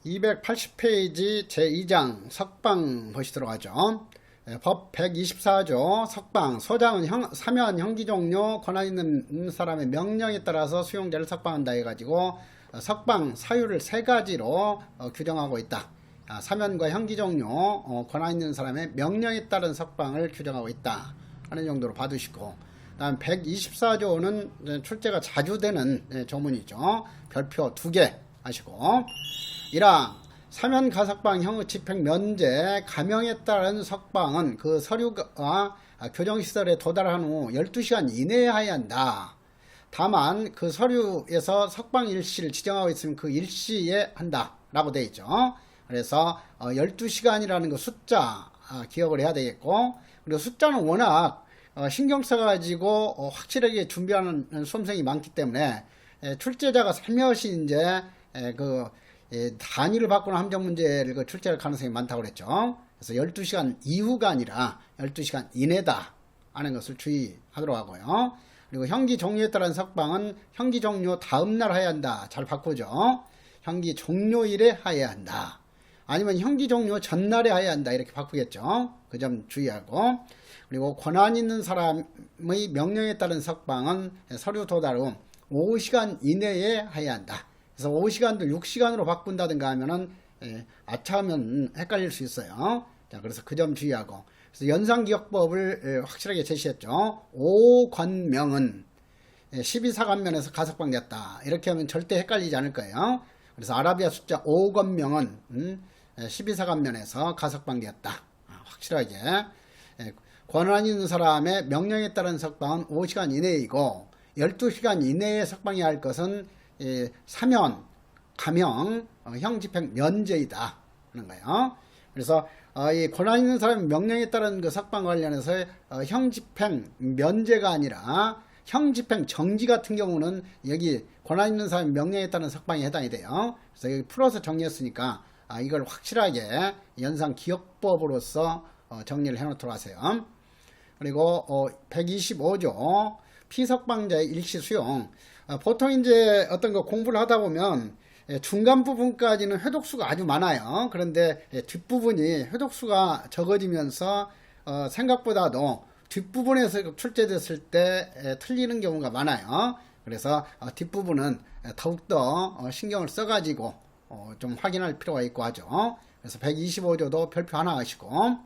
280페이지 제2장 석방 보시도록 하죠. 법 124조 석방 소장은 사면 형기 종료 권한 있는 사람의 명령에 따라서 수용자를 석방한다 해가지고 석방 사유를 세 가지로 규정하고 있다. 사면과 형기 종료 권한 있는 사람의 명령에 따른 석방을 규정하고 있다 하는 정도로 봐두시고, 다음 124조는 출제가 자주 되는 조문이죠. 별표 2개 하시고, 1항 사면 가석방 형의 집행 면제 감형에 따른 석방은 그 서류가 교정시설에 도달한 후 12시간 이내에 하여야 한다. 다만 그 서류에서 석방 일시를 지정하고 있으면 그 일시에 한다 라고 되어 있죠. 그래서 12시간이라는 그 숫자 기억을 해야 되겠고, 그리고 숫자는 워낙 신경 써가지고 확실하게 준비하는 수험생이 많기 때문에 출제자가 살며시 이제 단위를 바꾸는 함정 문제를 출제할 가능성이 많다고 그랬죠. 그래서 12시간 이후가 아니라 12시간 이내다 하는 것을 주의하도록 하고요. 그리고 형기 종료에 따른 석방은 형기 종료 다음날 해야 한다. 잘 바꾸죠. 형기 종료일에 해야 한다. 아니면 형기 종료 전날에 해야 한다. 이렇게 바꾸겠죠. 그 점 주의하고, 그리고 권한 있는 사람의 명령에 따른 석방은 서류 도달 후 5시간 이내에 해야 한다. 그래서 5시간도 6시간으로 바꾼다든가 하면은 아차하면 헷갈릴 수 있어요. 자, 그래서 그 점 주의하고, 그래서 연상기억법을 확실하게 제시했죠. 5권명은 12사관면에서 가석방됐다. 이렇게 하면 절대 헷갈리지 않을 거예요. 그래서 아라비아 숫자 5권명은 12사관면에서 가석방되었다. 확실하게 권한 있는 사람의 명령에 따른 석방은 5시간 이내이고 12시간 이내에 석방해야 할 것은 사면, 감형, 형집행 면제이다 하는 거예요. 그래서 이 권한 있는 사람의 명령에 따른 그 석방 관련해서 형집행 면제가 아니라 형집행 정지 같은 경우는 여기 권한 있는 사람의 명령에 따른 석방에 해당이 돼요. 그래서 여기 풀어서 정리했으니까 이걸 확실하게 연상기억법으로서 정리를 해놓도록 하세요. 그리고 125조 피석방자의 일시 수용. 보통 이제 어떤 거 공부를 하다 보면 중간 부분까지는 회독수가 아주 많아요. 그런데 뒷부분이 회독수가 적어지면서 생각보다도 뒷부분에서 출제됐을 때 틀리는 경우가 많아요. 그래서 뒷부분은 더욱더 신경을 써가지고 좀 확인할 필요가 있고 하죠. 그래서 125조도 별표 하나 하시고,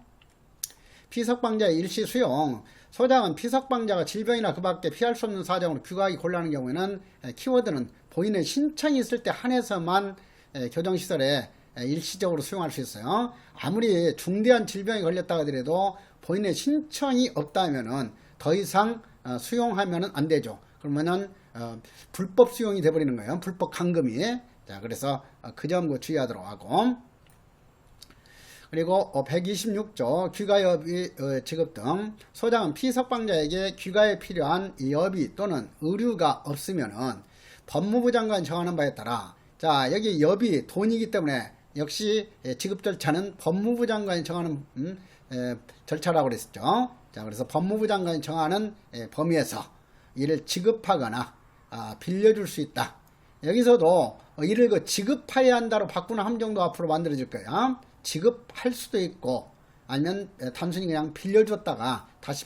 피석방자의 일시 수용. 소장은 피석방자가 질병이나 그 밖에 피할 수 없는 사정으로 귀가하기 곤란한 경우에는 키워드는 본인의 신청이 있을 때 한해서만 교정시설에 일시적으로 수용할 수 있어요. 아무리 중대한 질병에 걸렸다 하더라도 본인의 신청이 없다면은 더 이상 수용하면은 안 되죠. 그러면은 불법 수용이 돼버리는 거예요. 불법 감금이. 자, 그래서 그 점 주의하도록 하고, 그리고 126조 귀가여비 지급 등. 소장은 피석방자에게 귀가에 필요한 여비 또는 의류가 없으면은 법무부 장관이 정하는 바에 따라, 자, 여기 여비 돈이기 때문에 역시 지급 절차는 법무부 장관이 정하는 절차라고 그랬었죠. 자, 그래서 법무부 장관이 정하는 범위에서 이를 지급하거나 빌려줄 수 있다. 여기서도 이를 지급해야 한다로 바꾸는 함정도 앞으로 만들어질 거예요. 지급할 수도 있고 아니면 단순히 그냥 빌려줬다가 다시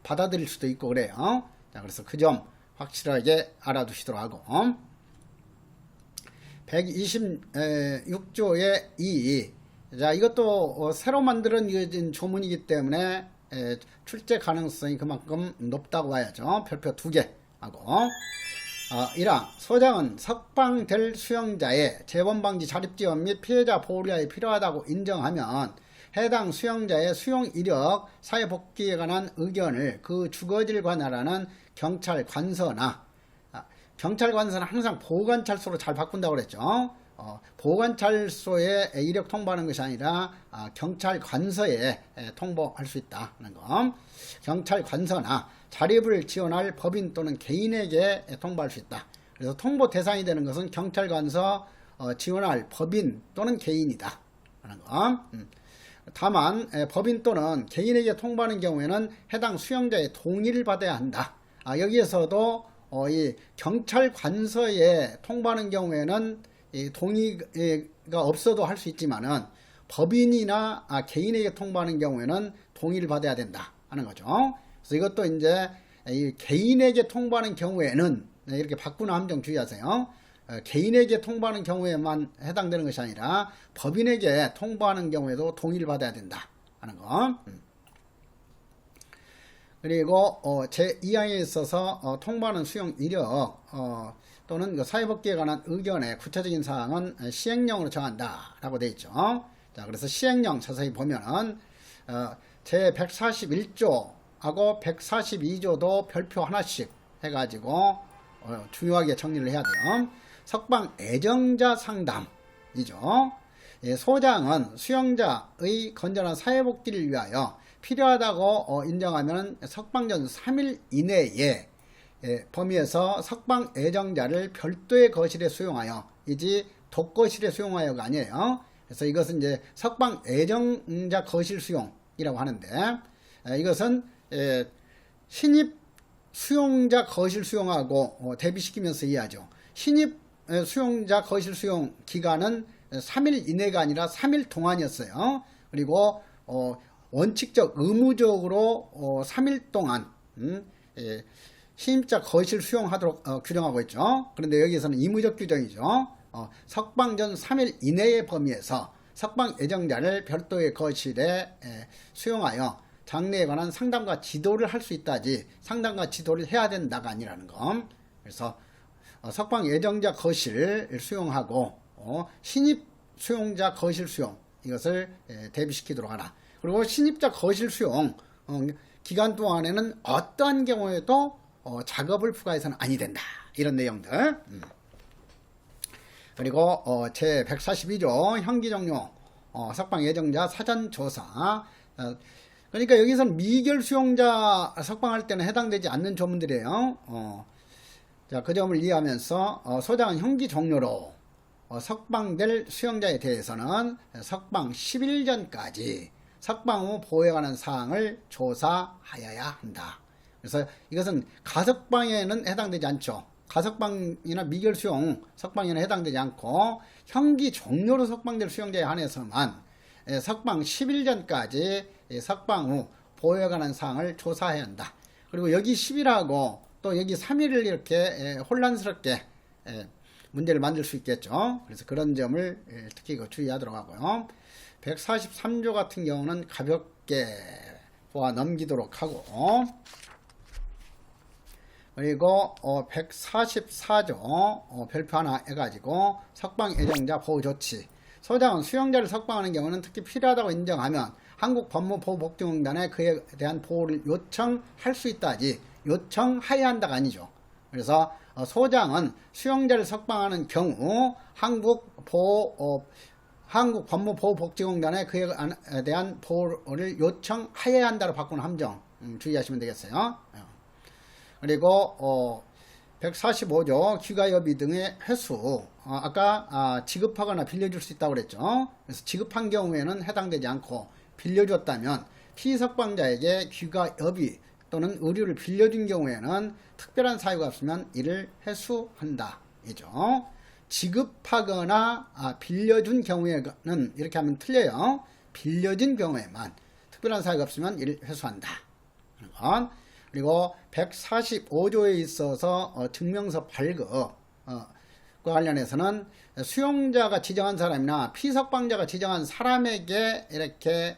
받아들일 수도 있고 그래요. 자, 그래서 그 점 확실하게 알아두시도록 하고, 126조의 2. 자, 이것도 새로 만들어진 조문이기 때문에 출제 가능성이 그만큼 높다고 봐야죠. 별표 2개 하고, 1항 소장은 석방될 수용자의 재범방지 자립지원 및 피해자 보호를 위하여 필요하다고 인정하면 해당 수용자의 수용 이력, 사회복귀에 관한 의견을 그 주거지를 관할하는 경찰 관서나, 경찰 관서는 항상 보호관찰소로 잘 바꾼다고 그랬죠. 보호관찰소에 이력 통보하는 것이 아니라 경찰 관서에 통보할 수 있다는 거. 경찰 관서나 자립을 지원할 법인 또는 개인에게 통보할 수 있다. 그래서 통보 대상이 되는 것은 경찰 관서 지원할 법인 또는 개인이다 하는 거. 다만 법인 또는 개인에게 통보하는 경우에는 해당 수용자의 동의를 받아야 한다. 여기에서도 이 경찰 관서에 통보하는 경우에는 이 동의가 없어도 할 수 있지만은 법인이나 개인에게 통보하는 경우에는 동의를 받아야 된다 하는 거죠. 그래서 이것도 이제 이 개인에게 통보하는 경우에는 이렇게 바꾸는 함정 주의하세요. 개인에게 통보하는 경우에만 해당되는 것이 아니라 법인에게 통보하는 경우에도 동의를 받아야 된다 하는 거. 그리고 제2항에 있어서 통보하는 수용 이력 또는 그 사회복지에 관한 의견의 구체적인 사항은 시행령으로 정한다 라고 되어 있죠. 자, 그래서 시행령 자세히 보면은 제 141조하고 142조도 별표 하나씩 해가지고 중요하게 정리를 해야 돼요. 석방 애정자 상담이죠. 소장은 수용자의 건전한 사회복지를 위하여 필요하다고 인정하면 석방 전 3일 이내에 범위에서 석방 애정자를 별도의 거실에 수용하여 이지 독거실에 수용하여가 아니에요. 그래서 이것은 이제 석방 애정자 거실 수용이라고 하는데 이것은 신입 수용자 거실 수용하고 대비시키면서 이해하죠. 신입 수용자 거실 수용 기간은 3일 이내가 아니라 3일 동안이었어요. 그리고 원칙적 의무적으로 3일 동안 신입자 거실 수용하도록 규정하고 있죠. 그런데 여기에서는 의무적 규정이죠. 석방 전 3일 이내의 범위에서 석방 애정자를 별도의 거실에 수용하여 장래에 관한 상담과 지도를 할 수 있다지 상담과 지도를 해야 된다가 아니라는 거. 그래서 석방 애정자 거실 수용하고 신입 수용자 거실 수용 이것을 대비시키도록 하라. 그리고 신입자 거실 수용 기간 동안에는 어떠한 경우에도 작업을 부과해서는 아니 된다. 이런 내용들. 그리고 제 142조 형기종료 석방 예정자 사전조사. 그러니까 여기서는 미결 수용자 석방할 때는 해당되지 않는 조문들이에요. 자, 그 점을 이해하면서 소장은 형기 종료로 석방될 수용자에 대해서는 석방 10일 전까지 석방 후 보호에 관한 사항을 조사하여야 한다. 그래서 이것은 가석방에는 해당되지 않죠. 가석방이나 미결 수용 석방에는 해당되지 않고 형기 종료로 석방될 수용자에 한해서만 석방 10일 전까지 석방 후 보호에 관한 사항을 조사해야 한다. 그리고 여기 10일하고 또 여기 3일을 이렇게 혼란스럽게 문제를 만들 수 있겠죠. 그래서 그런 점을 특히 주의하도록 하고요. 143조 같은 경우는 가볍게 보아 넘기도록 하고, 그리고 144조 별표 하나 해가지고 석방 애정자 보호 조치. 소장은 수용자를 석방하는 경우는 특히 필요하다고 인정하면 한국법무보호복지공단에 그에 대한 보호를 요청할 수 있다지 요청해야 한다가 아니죠. 그래서 소장은 수용자를 석방하는 경우 한국법무보호복지공단에 그에 대한 보호를 요청해야 한다로 바꾸는 함정 주의하시면 되겠어요. 그리고 145조 귀가여비 등의 회수. 아까 지급하거나 빌려줄 수 있다고 그랬죠. 그래서 지급한 경우에는 해당되지 않고 빌려줬다면 피석방자에게 귀가여비 또는 의류를 빌려준 경우에는 특별한 사유가 없으면 이를 회수한다 이죠. 지급하거나 빌려준 경우에는 이렇게 하면 틀려요. 빌려준 경우에만 특별한 사유가 없으면 이를 회수한다. 그리고 145조에 있어서 증명서 발급과 관련해서는 수용자가 지정한 사람이나 피석방자가 지정한 사람에게 이렇게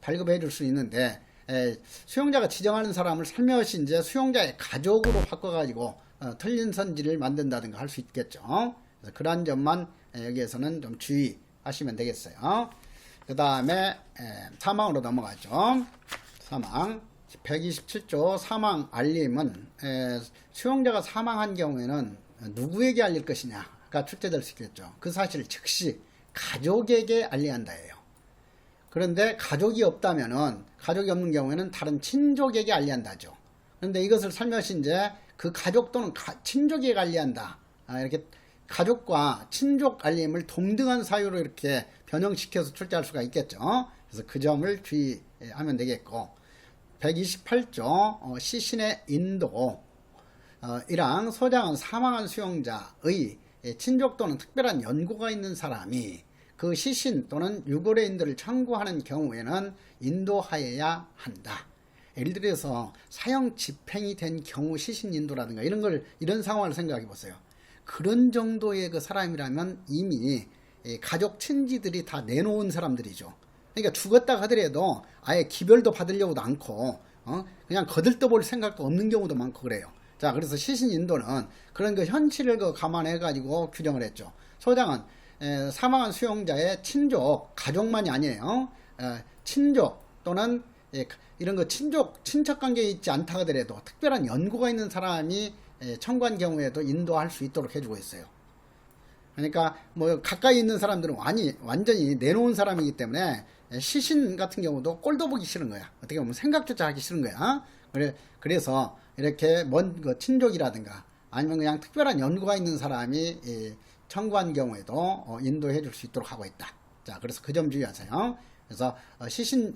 발급해 줄 수 있는데 수용자가 지정하는 사람을 살며시 이제 수용자의 가족으로 바꿔가지고 틀린 선지를 만든다든가 할 수 있겠죠. 그래서 그러한 점만 여기에서는 좀 주의하시면 되겠어요. 그 다음에 사망으로 넘어가죠. 사망. 127조 사망 알림은 수용자가 사망한 경우에는 누구에게 알릴 것이냐가 출제될 수 있겠죠. 그 사실을 즉시 가족에게 알려야 한다예요. 그런데 가족이 없다면은 가족이 없는 경우에는 다른 친족에게 알려야 한다죠. 그런데 이것을 살며시 이제 그 가족 또는 친족에게 알려야 한다. 이렇게 가족과 친족 알림을 동등한 사유로 이렇게 변형시켜서 출제할 수가 있겠죠. 그래서 그 점을 주의하면 되겠고 128조 시신의 인도. 이랑 소장은 사망한 수용자의 친족 또는 특별한 연고가 있는 사람이 그 시신 또는 유골의인도를 청구하는 경우에는 인도하여야 한다. 예를 들어서 사형 집행이 된 경우 시신 인도라든가 이런 상황을 생각해 보세요. 그런 정도의 그 사람이라면 이미 가족 친지들이 다 내놓은 사람들이죠. 그러니까 죽었다 하더라도 아예 기별도 받으려고도 않고 그냥 거들떠볼 생각도 없는 경우도 많고 그래요. 자, 그래서 시신 인도는 그런 그 현실을 감안해 가지고 규정을 했죠. 소장은 사망한 수용자의 친족, 가족만이 아니에요. 친족 또는 이런 거 친척 관계에 있지 않다 하더라도 특별한 연고가 있는 사람이 청구한 경우에도 인도할 수 있도록 해주고 있어요. 그러니까 뭐 가까이 있는 사람들은 완전히 내놓은 사람이기 때문에 시신 같은 경우도 꼴도 보기 싫은 거야. 어떻게 보면 생각조차 하기 싫은 거야. 그래서 이렇게 먼 그 친족이라든가 아니면 그냥 특별한 연고가 있는 사람이 청구한 경우에도 인도해 줄 수 있도록 하고 있다. 자, 그래서 그 점 주의하세요. 그래서 시신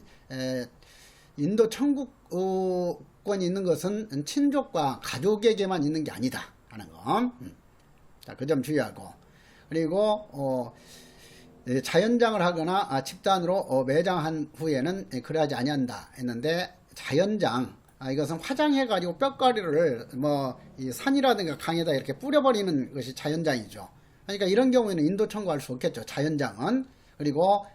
인도 청구권이 있는 것은 친족과 가족에게만 있는 게 아니다 하는 거. 자, 그 점 주의하고, 그리고 자연장을 하거나 집단으로 매장한 후에는 그러하지 아니한다 했는데, 자연장 이것은 화장해 가지고 뼈가루를 이 산이라든가 강에다 이렇게 뿌려버리는 것이 자연장이죠. 그러니까 이런 경우에는 인도 청구할 수 없겠죠, 자연장은. 그리고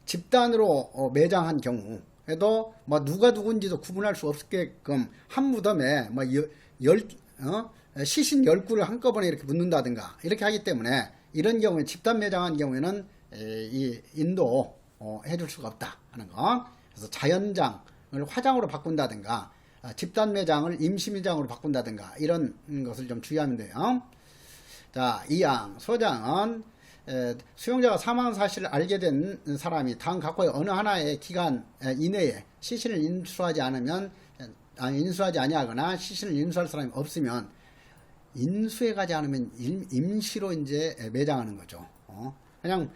집단으로 매장한 경우에도 누가 누군지도 구분할 수 없게끔 한 무덤에 시신 10구를 한꺼번에 이렇게 묻는다든가 이렇게 하기 때문에 이런 경우에 집단 매장한 경우에는 이 인도 해줄 수가 없다 하는 거. 그래서 자연장을 화장으로 바꾼다든가 집단 매장을 임시 매장으로 바꾼다든가 이런 것을 좀 주의하면 돼요. 자, 2항 소장은 수용자가 사망 사실을 알게 된 사람이 다음 각호의 어느 하나의 기간 이내에 시신을 인수하지 아니하거나 시신을 인수할 사람이 없으면, 인수해 가지 않으면 임시로 이제 매장하는 거죠. 그냥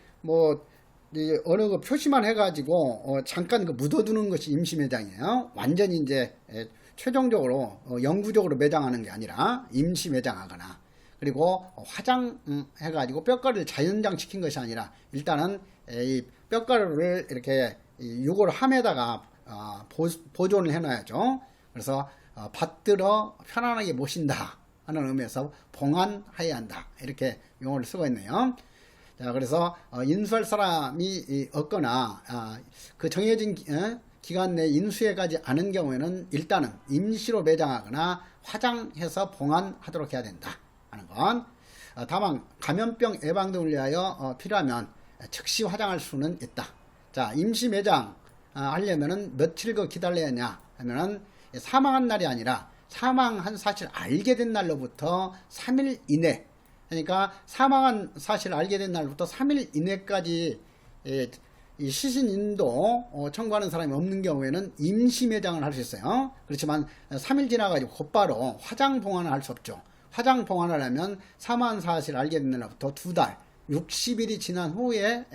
어느 거 표시만 해가지고 잠깐 묻어두는 것이 임시 매장이에요. 완전히 이제 최종적으로 영구적으로 매장하는 게 아니라 임시 매장하거나, 그리고 화장해가지고 뼈가루를 자연장 시킨 것이 아니라 일단은 이 뼈가루를 이렇게 유골 함에다가 보존을 해놔야죠. 그래서 받들어 편안하게 모신다 하는 의미에서 봉안해야 한다 이렇게 용어를 쓰고 있네요. 자, 그래서 인수할 사람이 없거나 그 정해진 기간 내에 인수해 가지 않은 경우에는 일단은 임시로 매장하거나 화장해서 봉안하도록 해야 된다 하는 건. 다만 감염병 예방 등을 위하여 필요하면 즉시 화장할 수는 있다. 자, 임시 매장 하려면은 며칠 기다려야 하냐 하면은 사망한 날이 아니라 사망한 사실 알게 된 날로부터 3일 이내, 그러니까 사망한 사실 알게 된 날부터 3일 이내까지 이 시신 인도 청구하는 사람이 없는 경우에는 임시 매장을 할 수 있어요. 그렇지만 3일 지나가지고 곧바로 화장 봉안을 할 수 없죠. 화장 봉안을 하면 사망한 사실 알게 된 날부터 2달 60일이 지난 후에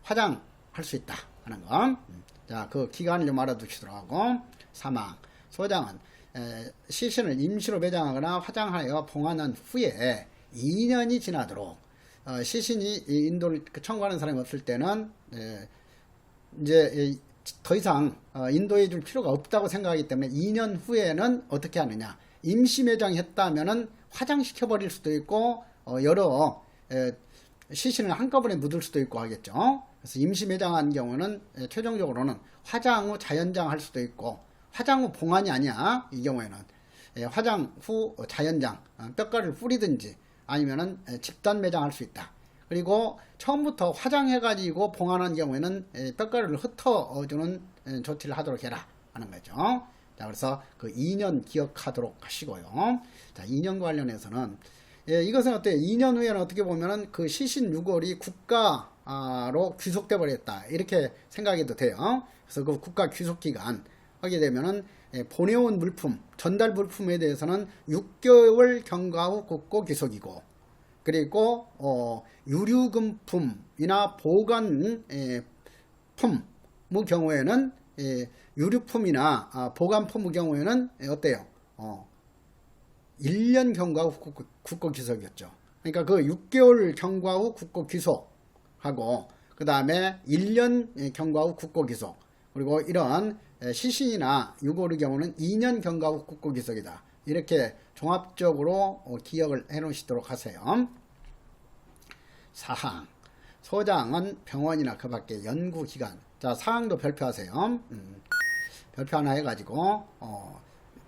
화장할 수 있다 하는 거. 자, 그 기간을 좀 알아두시도록 하고. 사망 소장은 시신을 임시로 매장하거나 화장하여 봉안한 후에 2년이 지나도록 시신이 인도를 청구하는 사람이 없을 때는 이제 더 이상 인도해 줄 필요가 없다고 생각하기 때문에 2년 후에는 어떻게 하느냐, 임시 매장했다면은 화장시켜 버릴 수도 있고 여러 시신을 한꺼번에 묻을 수도 있고 하겠죠. 그래서 임시 매장한 경우는 최종적으로는 화장 후 자연장 할 수도 있고, 화장 후 봉안이 아니야 이 경우에는 화장 후 자연장 뼈가루를 뿌리든지 아니면은 집단 매장할 수 있다. 그리고 처음부터 화장해가지고 봉안한 경우에는 뼈가루를 흩어주는 조치를 하도록 해라 하는 거죠. 자, 그래서 그 2년 기억하도록 하시고요. 자, 2년 관련해서는 이것은 어때요? 2년 후에는 어떻게 보면은 그 시신 유골이 국가로 귀속돼 버렸다 이렇게 생각해도 돼요. 그래서 그 국가 귀속 기간 하게 되면은 보내온 물품, 전달 물품에 대해서는 6개월 경과 후 국고 귀속이고, 그리고 유류금품이나 보관품 경우에는 유류품이나 보관품의 경우에는 어때요? 1년 경과 후 국고 귀속이었죠. 그러니까 그 6개월 경과 후 국고 귀속 하고 그 다음에 1년 경과 후 국고 기속, 그리고 이런 시신이나 유골의 경우는 2년 경과 후 국고 기속이다. 이렇게 종합적으로 기억을 해 놓으시도록 하세요. 사항, 소장은 병원이나 그 밖에 연구기관. 자, 사항도 별표하세요. 별표 하나 해가지고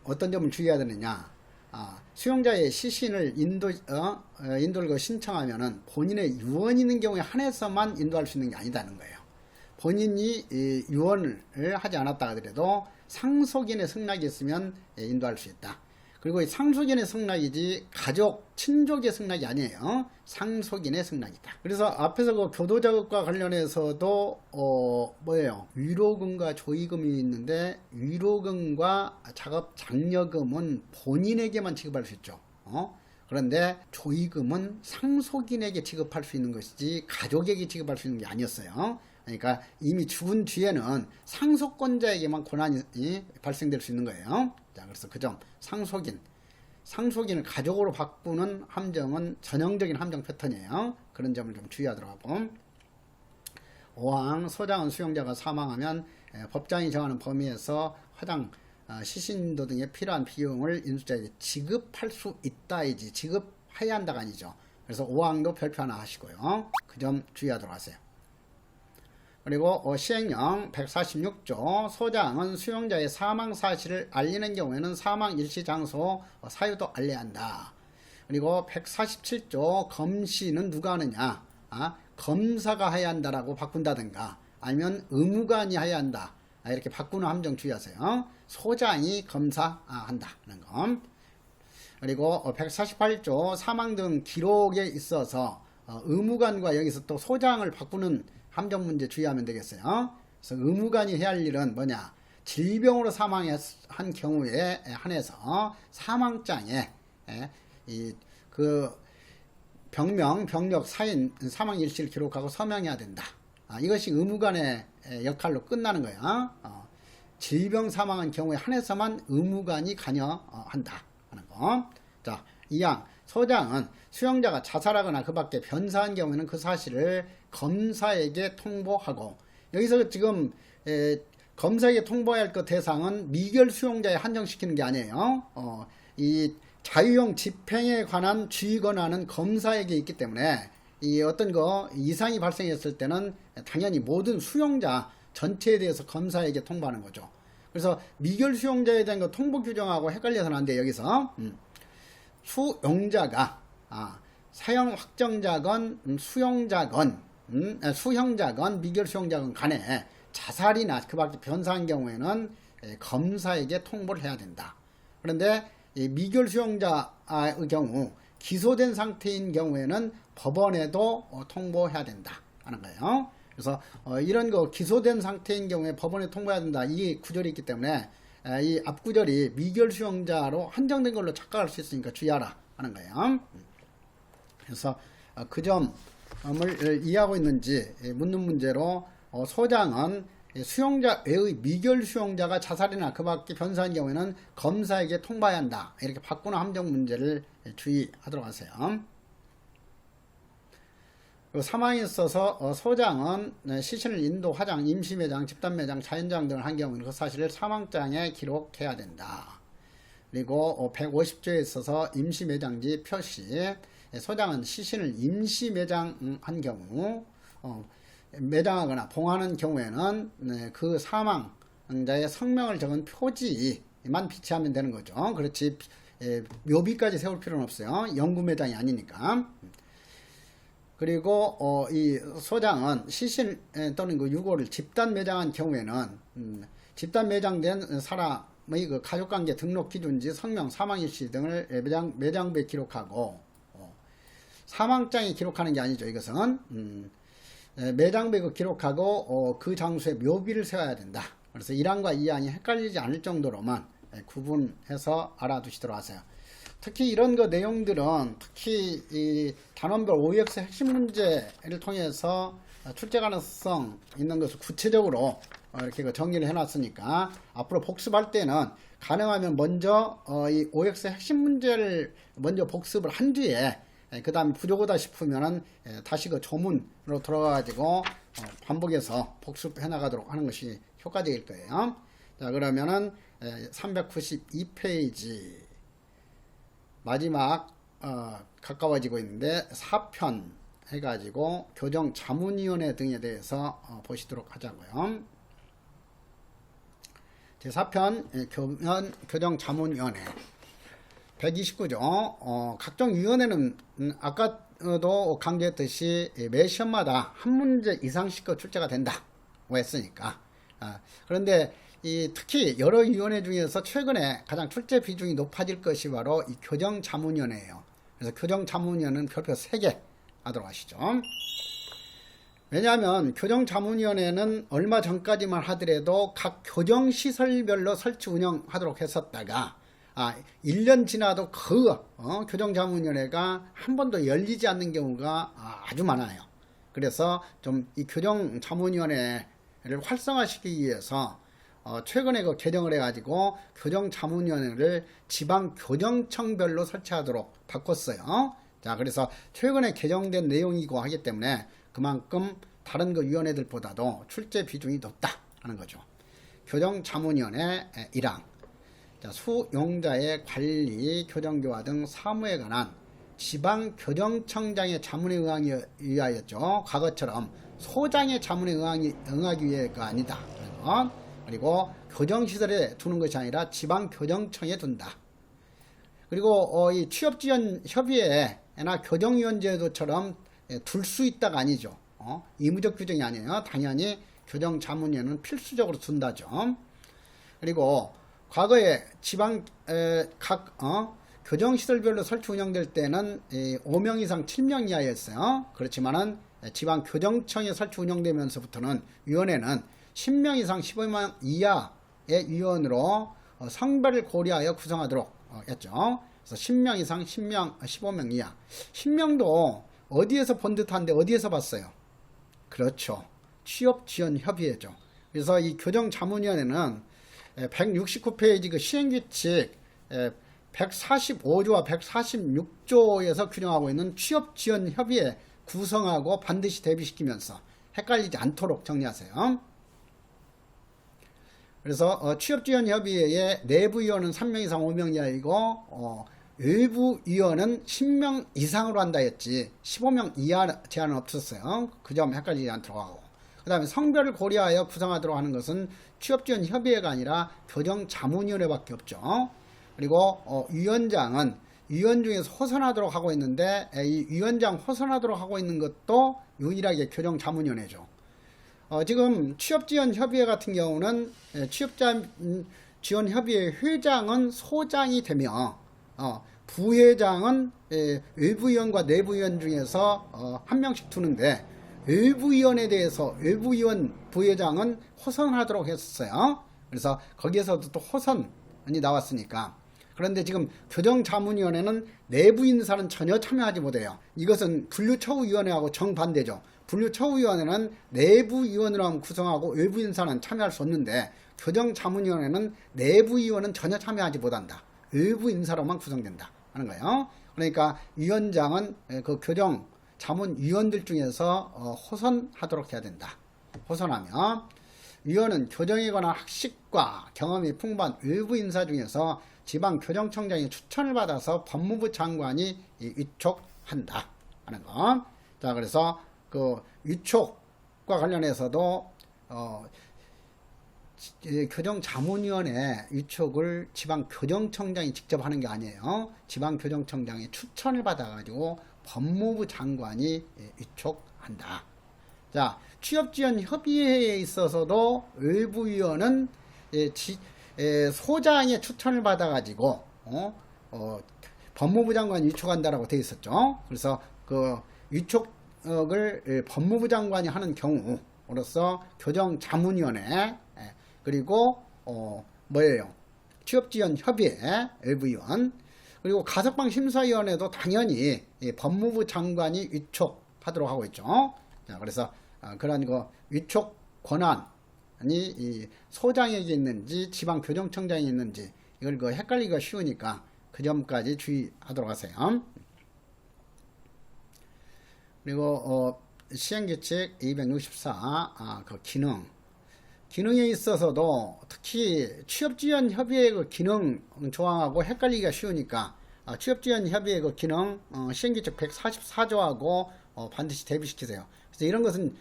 어떤 점을 주의해야 되느냐. 수용자의 시신을 인도를 신청하면은 본인의 유언이 있는 경우에 한해서만 인도할 수 있는 게 아니다는 거예요. 본인이 유언을 하지 않았다 하더라도 상속인의 승낙이 있으면 인도할 수 있다. 그리고 상속인의 승낙이지 가족, 친족의 승낙이 아니에요. 상속인의 승낙이다. 그래서 앞에서 그 교도자급과 관련해서도 뭐예요? 위로금과 조의금이 있는데 위로금과 작업 장려금은 본인에게만 지급할 수 있죠. 그런데 조의금은 상속인에게 지급할 수 있는 것이지 가족에게 지급할 수 있는 게 아니었어요. 그러니까 이미 죽은 뒤에는 상속권자에게만 권한이 발생될 수 있는 거예요. 자, 그래서 그 점, 상속인을 가족으로 바꾸는 함정은 전형적인 함정 패턴이에요. 그런 점을 좀 주의하도록 하고, 5항, 소장은 수용자가 사망하면 법장이 정하는 범위에서 화장, 시신도 등에 필요한 비용을 인수자에게 지급할 수 있다이지 지급해야 한다가 아니죠. 그래서 5항도 별표 하나 하시고요. 그 점 주의하도록 하세요. 그리고 시행령 146조, 소장은 수용자의 사망 사실을 알리는 경우에는 사망 일시 장소 사유도 알려야 한다. 그리고 147조, 검시는 누가 하느냐. 검사가 해야 한다라고 바꾼다든가 아니면 의무관이 해야 한다, 이렇게 바꾸는 함정 주의하세요. 소장이 검사한다는 거. 그리고 148조, 사망 등 기록에 있어서 의무관과 여기서 또 소장을 바꾸는 함정 문제 주의하면 되겠어요. 그래서 의무관이 해야 할 일은 뭐냐? 질병으로 사망한 경우에 한해서 사망장에 그 병명, 병력, 사인, 사망 일시를 기록하고 서명해야 된다. 이것이 의무관의 역할로 끝나는 거야. 질병 사망한 경우에 한해서만 의무관이 관여한다 하는 거. 자, 2항, 소장은 수용자가 자살하거나 그 밖에 변사한 경우에는 그 사실을 검사에게 통보하고, 여기서 지금 검사에게 통보해야 할 그 대상은 미결 수용자에 한정시키는 게 아니에요. 이 자유형 집행에 관한 주의 권한은 검사에게 있기 때문에 이 어떤 거 이상이 발생했을 때는 당연히 모든 수용자 전체에 대해서 검사에게 통보하는 거죠. 그래서 미결 수용자에 대한 거 통보 규정하고 헷갈려서는 안 돼요. 여기서 수용자가 사형 확정자건 수형자건 미결 수용자건 간에 자살이나 그 밖에 변사한 경우에는 검사에게 통보를 해야 된다. 그런데 미결 수용자의 경우 기소된 상태인 경우에는 법원에도 통보해야 된다 하는 거예요. 그래서 이런 거 기소된 상태인 경우에 법원에 통보해야 된다, 이 구절이 있기 때문에 이 앞구절이 미결 수용자로 한정된 걸로 착각할 수 있으니까 주의하라 하는 거예요. 그래서 그 점을 이해하고 있는지 묻는 문제로, 소장은 수용자 외의 미결 수용자가 자살이나 그 밖에 변사한 경우에는 검사에게 통보해야 한다, 이렇게 바꾸는 함정 문제를 주의하도록 하세요. 그리고 사망에 있어서 소장은 시신을 인도, 화장, 임시매장, 집단매장, 자연장 등을 한 경우는 그 사실을 사망장에 기록해야 된다. 그리고 150조에 있어서 임시매장지 표시, 소장은 시신을 임시매장한 경우, 매장하거나 봉하는 경우에는 그 사망자의 성명을 적은 표지만 비치하면 되는 거죠. 그렇지 묘비까지 세울 필요는 없어요. 영구매장이 아니니까. 그리고 이 소장은 시신 또는 그 유골을 집단 매장한 경우에는 집단 매장된 사람의 그 가족관계 등록 기준지, 성명, 사망일시 등을 매장부에 기록하고, 사망장에 기록하는 게 아니죠. 이것은 매장부에 기록하고 그 장소에 묘비를 세워야 된다. 그래서 1항과 2항이 헷갈리지 않을 정도로만 구분해서 알아두시도록 하세요. 특히 이런 거 내용들은 특히 이 단원별 OX 핵심 문제를 통해서 출제 가능성 있는 것을 구체적으로 이렇게 정리를 해놨으니까 앞으로 복습할 때는 가능하면 먼저 이 OX 핵심 문제를 먼저 복습을 한 뒤에 그 다음에 부족하다 싶으면은 다시 그 조문으로 들어가가지고 반복해서 복습해 나가도록 하는 것이 효과적일 거예요. 자, 그러면은 392페이지 마지막 가까워지고 있는데 4편 해가지고 교정자문위원회 등에 대해서 보시도록 하자고요. 제4편 교정자문위원회 129조. 각종 위원회는 아까도 강조했듯이 매 시험마다 한 문제 이상씩 출제가 된다고 했으니까. 그런데 특히 여러 위원회 중에서 최근에 가장 출제 비중이 높아질 것이 바로 이 교정자문위원회예요. 그래서 교정자문위원회는 별표 3개 하도록 하시죠. 왜냐하면 교정자문위원회는 얼마 전까지만 하더라도 각 교정시설별로 설치 운영하도록 했었다가 1년 지나도 그 교정자문위원회가 한 번도 열리지 않는 경우가 아주 많아요. 그래서 좀 이 교정자문위원회를 활성화시키기 위해서 최근에 그 개정을 해가지고 교정자문위원회를 지방교정청별로 설치하도록 바꿨어요. 자, 그래서 최근에 개정된 내용이고 하기 때문에 그만큼 다른 그 위원회들보다도 출제 비중이 높다 하는 거죠. 교정자문위원회 1항. 자, 수용자의 관리, 교정교화 등 사무에 관한 지방교정청장의 자문에 의하였죠. 과거처럼 소장의 자문에 응하기 위해가 아니다. 그리고 교정시설에 두는 것이 아니라 지방교정청에 둔다. 그리고 이 취업지원협의회나 교정위원제도처럼 둘 수 있다가 아니죠. 의무적 규정이 아니에요. 당연히 교정자문위원회는 필수적으로 둔다죠. 그리고 과거에 교정시설별로 설치 운영될 때는 5명 이상 7명 이하였어요. 그렇지만은 지방교정청에 설치 운영되면서부터는 위원회는 10명 이상 15명 이하의 위원으로 성별을 고려하여 구성하도록 했죠. 그래서 10명 이상 15명 이하. 10명도 어디에서 본 듯한데 어디에서 봤어요? 그렇죠. 취업지원협의회죠. 그래서 이 교정자문위원회는 169페이지 그 시행규칙 145조와 146조에서 규정하고 있는 취업지원협의회 구성하고 반드시 대비시키면서 헷갈리지 않도록 정리하세요. 그래서 취업지원협의회의 내부위원은 3명 이상 5명 이하이고 외부위원은 10명 이상으로 한다 했지 15명 이하 제한은 없었어요. 그 점 헷갈리지 않도록 하고, 그 다음에 성별을 고려하여 구성하도록 하는 것은 취업지원협의회가 아니라 교정자문위원회밖에 없죠. 그리고 위원장은 위원 중에서 호선하도록 하고 있는데 이 위원장 호선하도록 하고 있는 것도 유일하게 교정자문위원회죠. 지금 취업지원협의회 같은 경우는 취업지원협의회 회장은 소장이 되며 부회장은 외부위원과 내부위원 중에서 한 명씩 두는데 외부위원에 대해서 외부위원 부회장은 호선하도록 했었어요. 그래서 거기에서도 또 호선이 나왔으니까. 그런데 지금 교정자문위원회는 내부 인사는 전혀 참여하지 못해요. 이것은 분류처우위원회하고 정반대죠. 분류처우위원회는 내부위원으로 구성하고 외부 인사는 참여할 수 없는데 교정자문위원회는 내부위원은 전혀 참여하지 못한다. 외부 인사로만 구성된다 하는 거예요. 그러니까 위원장은 그 교정자문위원들 중에서 호선하도록 해야 된다. 호선하며 위원은 교정에 관한 학식과 경험이 풍부한 외부 인사 중에서 지방교정청장의 추천을 받아서 법무부 장관이 위촉한다 하는 거. 자, 그래서 그 위촉과 관련해서도 교정자문위원회 위촉을 지방교정청장이 직접 하는 게 아니에요. 지방교정청장의 추천을 받아가지고 법무부 장관이 위촉한다. 자, 취업지원협의회에 있어서도 외부위원은 소장의 추천을 받아가지고 법무부 장관이 위촉한다라고 되어 있었죠. 그래서 그 위촉을 법무부 장관이 하는 경우로서 교정자문위원회 그리고 뭐예요? 취업지원협의회 외부위원 그리고 가석방 심사위원회도 당연히 법무부 장관이 위촉하도록 하고 있죠. 자, 그래서 그런 거 위촉 권한이 이 소장에게 있는지 지방교정청장에 있는지 이걸 헷갈리기가 쉬우니까 그 점까지 주의하도록 하세요. 그리고 시행규칙 264 그 기능에 있어서도 특히 취업지원 협의회 그 기능 조항하고 헷갈리기가 쉬우니까 취업지원 협의회 그 기능 시행규칙 144조하고 반드시 대비시키세요. 그래서 이런 것은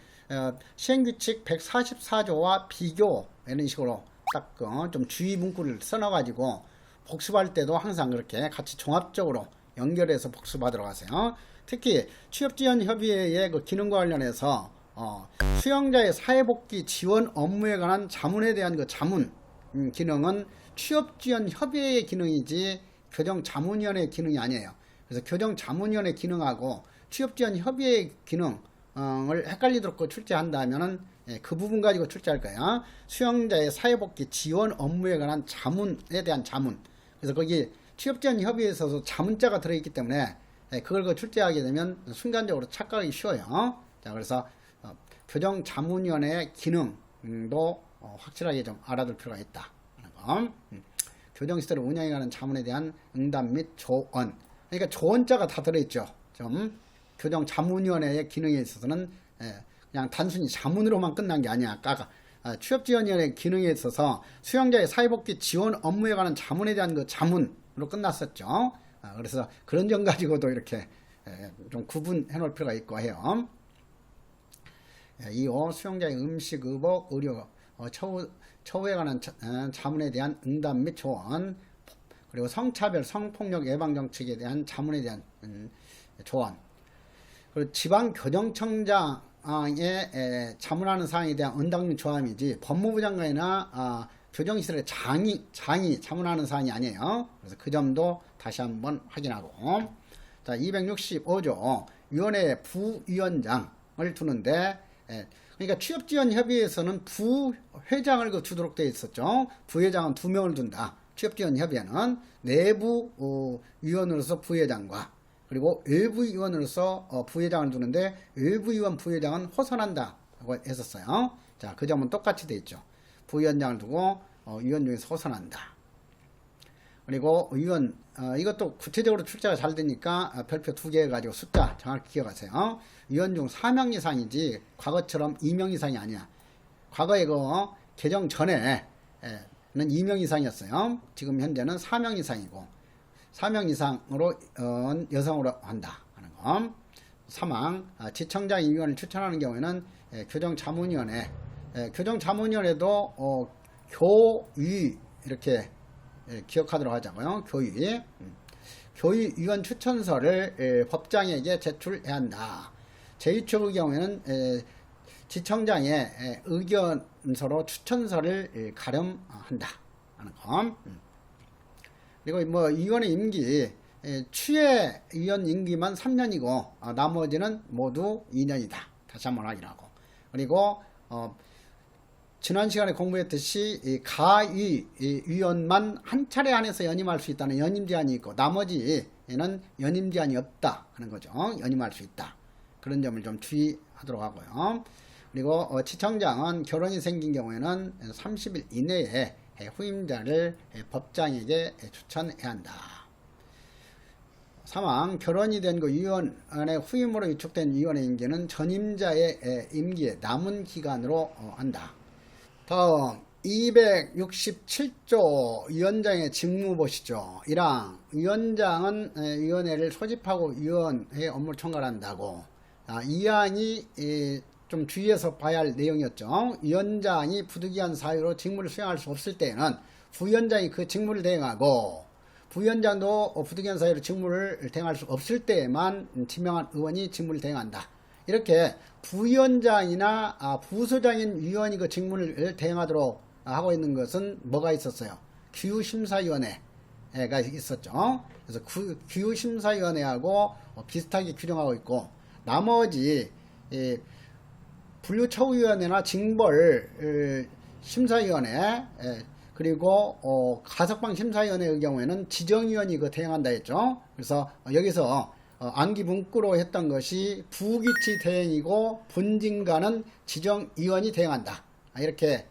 시행규칙 144조와 비교 이런 식으로 딱 좀 주의 문구를 써놔가지고 복습할 때도 항상 그렇게 같이 종합적으로 연결해서 복습하도록 하세요. 특히 취업지원협의회의 그 기능과 관련해서 수용자의 사회복귀 지원 업무에 관한 자문에 대한 그 자문 기능은 취업지원협의회의 기능이지 교정자문위원회의 기능이 아니에요. 그래서 교정자문위원회 기능하고 취업지원협의회의 기능을 헷갈리도록 출제한다면은 그 부분 가지고 출제할 거예요. 수용자의 사회복귀 지원 업무에 관한 자문에 대한 자문. 그래서 거기 취업지원협의회에서 자문자가 들어있기 때문에 그걸 출제하게 되면 순간적으로 착각하기 쉬워요. 자, 그래서 교정자문위원회의 기능도 확실하게 좀 알아둘 필요가 있다. 교정시설을 운영해가는 자문에 대한 응답 및 조언. 그러니까 조언자가 다 들어있죠. 좀 교정자문위원회의 기능에 있어서는 그냥 단순히 자문으로만 끝난 게 아니야. 아까 취업지원위원회 기능에 있어서 수용자의 사회복귀 지원 업무에 관한 자문에 대한 그 자문으로 끝났었죠. 그래서 그런 점 가지고도 이렇게 좀 구분해 놓을 필요가 있고 해요. 2호 수용자의 음식, 의복, 의료, 처우에 관한 자문에 대한 응답 및 조언, 그리고 성차별, 성폭력 예방 정책에 대한 자문에 대한 조언, 그리고 지방교정청장에 자문하는 사항에 대한 응답 및 조언이지 법무부 장관이나 교정시설의 장이 자문하는 사항이 아니에요. 그래서 그 점도 다시 한번 확인하고. 자, 265조 위원회 부위원장을 두는데, 그러니까 취업지원협의회에서는 부회장을 두도록 되어 있었죠. 부회장은 2명을 둔다. 취업지원협의회는 내부 위원으로서 부회장과 그리고 외부 위원으로서 부회장을 두는데 외부 위원 부회장은 호선한다고 했었어요. 자, 그 점은 똑같이 되어 있죠. 부위원장을 두고 위원 중에서 호선한다. 그리고 위원 이것도 구체적으로 출제가 잘 되니까 별표 2개 해가지고 숫자 정확히 기억하세요. 위원 중 4명 이상이지 과거처럼 2명 이상이 아니야. 과거에 그 개정 전에는 2명 이상이었어요. 지금 현재는 4명 이상이고 4명 이상으로 여성으로 한다 하는 거. 3항 지청장이 위원을 추천하는 경우에는 교정자문위원회 교정자문위원회도 교위 이렇게 기억하도록 하자고요. 교위위원 추천서를 법장에게 제출해야 한다. 제2축의 경우에는 지청장의 의견서로 추천서를 가름한다 하는 거. 그리고 뭐 위원의 임기 추회위원 임기만 3년이고 나머지는 모두 2년이다. 다시 한번 확인하고. 그리고 지난 시간에 공부했듯이 가위위원만 한 차례 안에서 연임할 수 있다는 연임 제한이 있고 나머지는 연임 제한이 없다 하는 거죠. 연임할 수 있다. 그런 점을 좀 주의하도록 하고요. 그리고 지청장은 결혼이 생긴 경우에는 30일 이내에 후임자를 법장에게 추천해야 한다. 3항 결혼이 된 그 위원의 후임으로 위촉된 위원의 임기는 전임자의 임기에 남은 기간으로 한다. 다음 267조 위원장의 직무 보시죠. 1항 위원장은 위원회를 소집하고 위원회 업무를 총괄한다고. 2항이 좀 주의해서 봐야 할 내용이었죠. 위원장이 부득이한 사유로 직무를 수행할 수 없을 때에는 부위원장이 그 직무를 대행하고 부위원장도 부득이한 사유로 직무를 대행할 수 없을 때에만 지명한 의원이 직무를 대행한다. 이렇게 부위원장이나 부소장인 위원이 그 직무를 대행하도록 하고 있는 것은 뭐가 있었어요? 규심사위원회가 있었죠. 그래서 규심사위원회하고 비슷하게 규정하고 있고 나머지 분류처우위원회나 징벌 심사위원회 그리고 가석방 심사위원회의 경우에는 지정위원이 그 대행한다 했죠. 그래서 여기서 암기 문구로 했던 것이 부기치 대행이고 분진과는 지정위원이 대행한다. 이렇게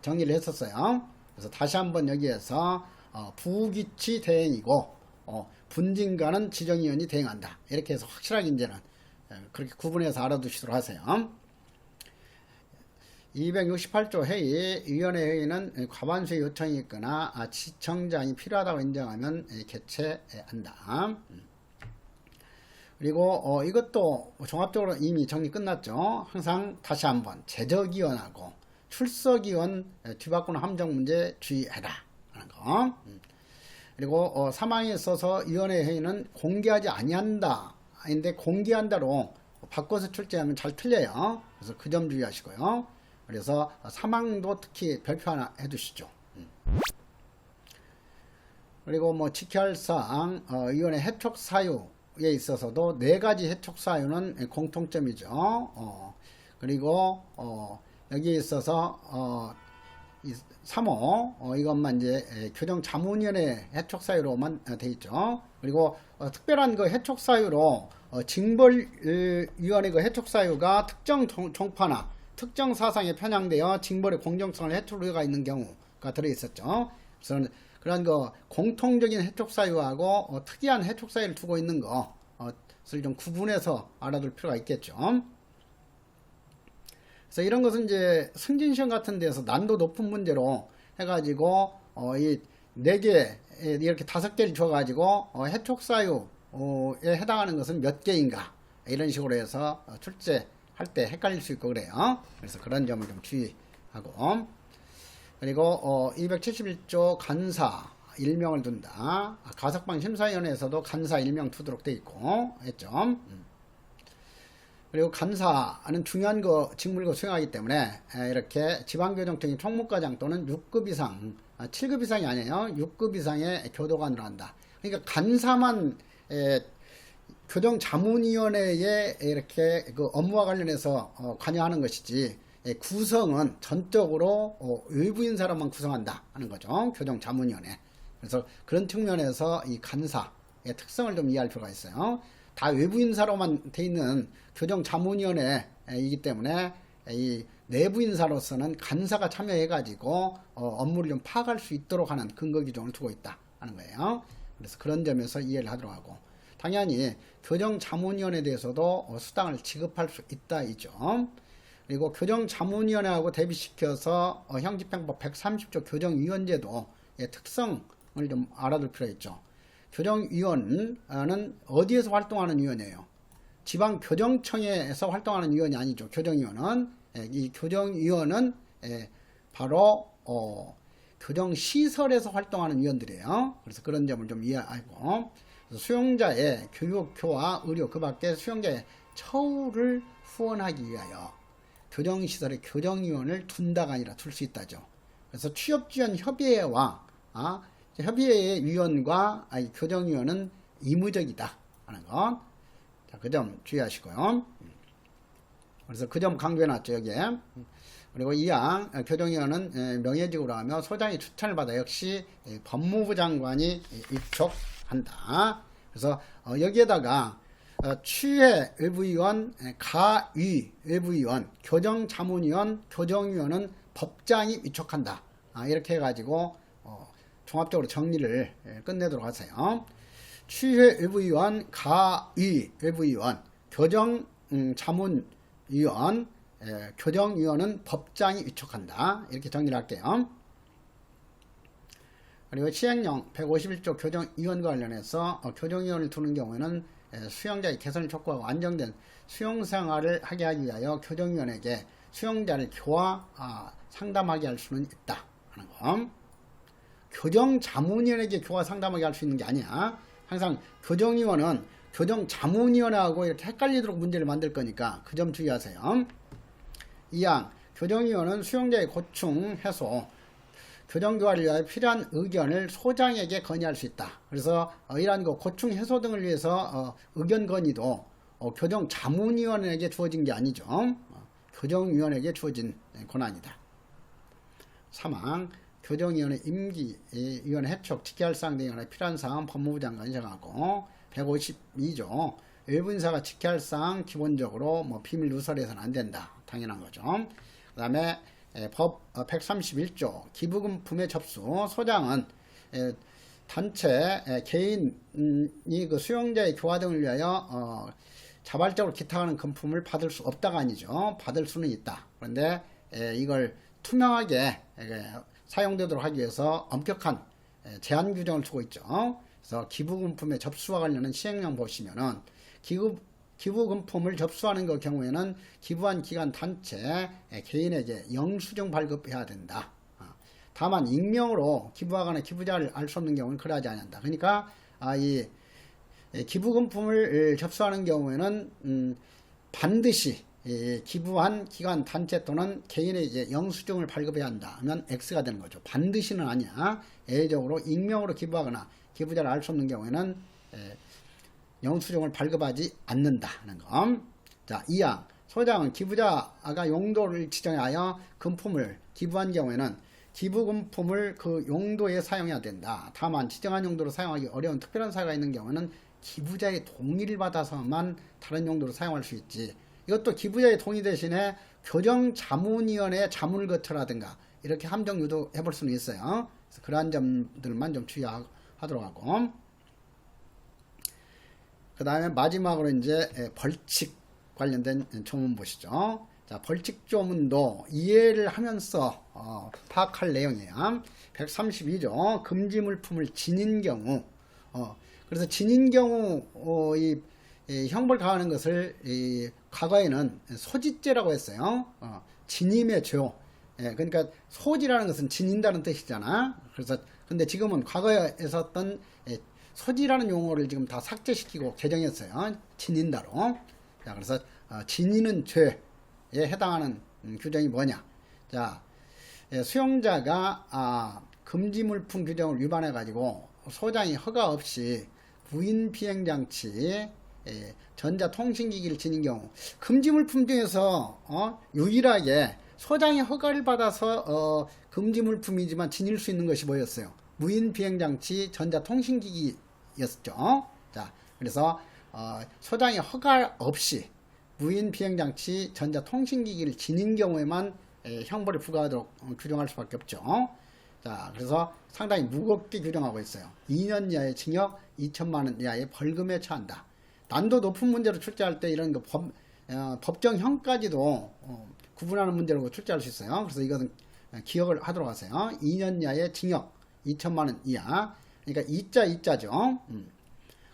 정리를 했었어요. 그래서 다시 한번 여기에서 부기치 대행이고 분진과는 지정위원이 대행한다. 이렇게 해서 확실하게 이제는 그렇게 구분해서 알아두시도록 하세요. 268조 회의, 위원회 회의는 과반수의 요청이 있거나 지청장이 필요하다고 인정하면 개최한다. 그리고 이것도 종합적으로 이미 정리 끝났죠. 항상 다시 한번 제적위원하고 출석위원 뒤바꾸는 함정 문제 주의해라 하는 거. 그리고 사망에 있어서 위원회 회의는 공개하지 아니한다. 인데 공개한다로 바꿔서 출제하면 잘 틀려요. 그래서 그 점 주의하시고요. 그래서 사망도 특히 별표 하나 해두시죠. 그리고 뭐 지켜야 할 사항, 위원회 해촉 사유에 있어서도 4가지 해촉 사유는 공통점이죠. 그리고 여기에 있어서 3호 이것만 이제 교정자문위원회 해촉 사유로만 돼 있죠. 그리고 특별한 그 해촉 사유로 징벌위원회 그 해촉 사유가 특정 종파나 특정 사상에 편향되어 징벌의 공정성을 해칠 우려가 있는 경우가 들어 있었죠. 그래서 그런 그 공통적인 해촉 사유하고 특이한 해촉 사유를 두고 있는 것을 좀 구분해서 알아둘 필요가 있겠죠. 그래서 이런 것은 이제 승진시험 같은 데서 난도 높은 문제로 해가지고 이 4개 이렇게 5개를 줘가지고 해촉 사유에 해당하는 것은 몇 개인가 이런 식으로 해서 출제할 때 헷갈릴 수 있고 그래요. 그래서 그런 점을 좀 주의하고, 그리고 271조 간사 일명을 둔다. 가석방 심사위원회에서도 간사 일명 두도록 돼 있고 했죠. 그리고 간사는 중요한 직무를 수행하기 때문에 이렇게 지방교정청의 총무과장 또는 6급 이상, 7급 이상이 아니에요. 6급 이상의 교도관으로 한다. 그러니까 간사만 교정자문위원회에 이렇게 그 업무와 관련해서 관여하는 것이지, 구성은 전적으로 외부인 사람만 구성한다 하는 거죠. 교정자문위원회. 그래서 그런 측면에서 이 간사의 특성을 좀 이해할 필요가 있어요. 다 외부인 사로만 돼 있는 교정자문위원회이기 때문에 이 내부 인사로서는 간사가 참여해가지고 업무를 좀 파악할 수 있도록 하는 근거 기준을 두고 있다 하는 거예요. 그래서 그런 점에서 이해를 하도록 하고, 당연히 교정자문위원회에 대해서도 수당을 지급할 수 있다 이죠. 그리고 교정자문위원회하고 대비시켜서 형집행법 130조 교정위원제도의 특성을 좀 알아둘 필요가 있죠. 교정위원은 어디에서 활동하는 위원회예요? 지방교정청에서 활동하는 위원이 아니죠. 교정위원은 이 교정위원은 바로 교정시설에서 활동하는 위원들이에요. 그래서 그런 점을 좀 이해하고, 수용자의 교육, 교화, 의료 그 밖에 수용자의 처우를 후원하기 위하여 교정시설에 교정위원을 둔다가 아니라 둘 수 있다죠. 그래서 취업지원 협의회와 협의회의 위원과 교정위원은 의무적이다 하는 것. 자, 그 점 주의하시고요. 그래서 그 점 강조해놨죠, 여기에. 그리고 2항 교정위원은 명예직으로 하며 소장의 추천을 받아 역시 법무부 장관이 입촉한다. 그래서 여기에다가 취회 외부위원, 가위 외부위원, 교정자문위원, 교정위원은 법장이 위촉한다. 이렇게 해가지고 종합적으로 정리를 끝내도록 하세요. 취회 외부위원, 가위 외부위원, 교정자문위원, 교정위원은 법장이 위촉한다. 이렇게 정리를 할게요. 그리고 시행령 151조 교정위원과 관련해서 교정위원을 두는 경우에는 수용자의 개선을 촉구하고 안정된 수용생활을 하게 하기 위하여 교정위원에게 수용자를 교화 상담하게 할 수는 있다 하는 거. 교정자문위원에게 교화 상담하게 할 수 있는 게 아니야. 항상 교정위원은 교정자문위원하고 이렇게 헷갈리도록 문제를 만들 거니까 그 점 주의하세요. 2항 교정위원은 수용자의 고충 해소, 교정교화를 위하여 필요한 의견을 소장에게 건의할 수 있다. 그래서 이러한 고충 해소 등을 위해서 의견 건의도 교정자문위원에게 주어진 게 아니죠. 교정위원에게 주어진 권한이다. 3항 교정위원회 임기위원회 해촉 지켜야 할 사항 등에 관해 필요한 사항 법무부 장관이 정하고, 152조 외부인사가 지켜야 할 사항 기본적으로 비밀 누설해서는 안 된다. 당연한 거죠. 그 다음에 법 131조 기부금품의 접수, 소장은 단체 개인이 그 수용자의 교화 등을 위하여 자발적으로 기탁하는 금품을 받을 수 없다가 아니죠. 받을 수는 있다. 그런데 이걸 투명하게 사용되도록 하기 위해서 엄격한 제한 규정을 두고 있죠. 그래서 기부금품의 접수와 관련한 시행령 보시면은 기부금품을 접수하는 그 경우에는 기부한 기관 단체 개인에게 영수증 발급해야 된다. 다만 익명으로 기부하거나 기부자를 알 수 없는 경우는 그러하지 않는다. 그러니까 이 기부금품을 접수하는 경우에는 반드시 기부한 기관 단체 또는 개인에게 영수증을 발급해야 한다 하면 X가 되는 거죠. 반드시는 아니야. 예외적으로 익명으로 기부하거나 기부자를 알 수 없는 경우에는 영수증을 발급하지 않는다 하는 거. 자, 2항 소장은 기부자가 용도를 지정하여 금품을 기부한 경우에는 기부금품을 그 용도에 사용해야 된다. 다만 지정한 용도로 사용하기 어려운 특별한 사유가 있는 경우는 기부자의 동의를 받아서만 다른 용도로 사용할 수 있지. 이것도 기부자의 동의 대신에 교정자문위원회의 자문을 거쳐라든가 이렇게 함정 유도해 볼 수는 있어요. 그래서 그러한 점들만 좀 주의하도록 하고, 그 다음에 마지막으로 이제 벌칙 관련된 조문 보시죠. 자, 벌칙 조문도 이해를 하면서 파악할 내용이에요. 132조 금지 물품을 지닌 경우, 그래서 지닌 경우 이 형벌 가하는 것을 과거에는 소지죄라고 했어요. 진임의 죄. 그러니까 소지라는 것은 지닌다는 뜻이잖아. 그래서 근데 지금은 과거에 썼던 소지라는 용어를 지금 다 삭제시키고 개정했어요. 지닌다로. 자, 그래서 지니는 죄에 해당하는 규정이 뭐냐? 자, 수용자가 금지 물품 규정을 위반해 가지고 소장이 허가 없이 무인 비행 장치 전자통신기기를 지닌 경우, 금지 물품 중에서 유일하게 소장이 허가를 받아서 금지 물품이지만 지닐 수 있는 것이 뭐였어요? 무인 비행 장치 전자통신기기였죠. 자, 그래서 소장이 허가 없이 무인 비행 장치 전자통신기기를 지닌 경우에만 형벌을 부과하도록 규정할 수밖에 없죠. 자, 그래서 상당히 무겁게 규정하고 있어요. 2년 이하의 징역, 2천만 원 이하의 벌금에 처한다. 난도 높은 문제로 출제할 때 이런 거 법정형까지도 구분하는 문제로 출제할 수 있어요. 그래서 이것은 기억을 하도록 하세요. 2년 이하의 징역, 2천만 원 이하. 그러니까 이자죠.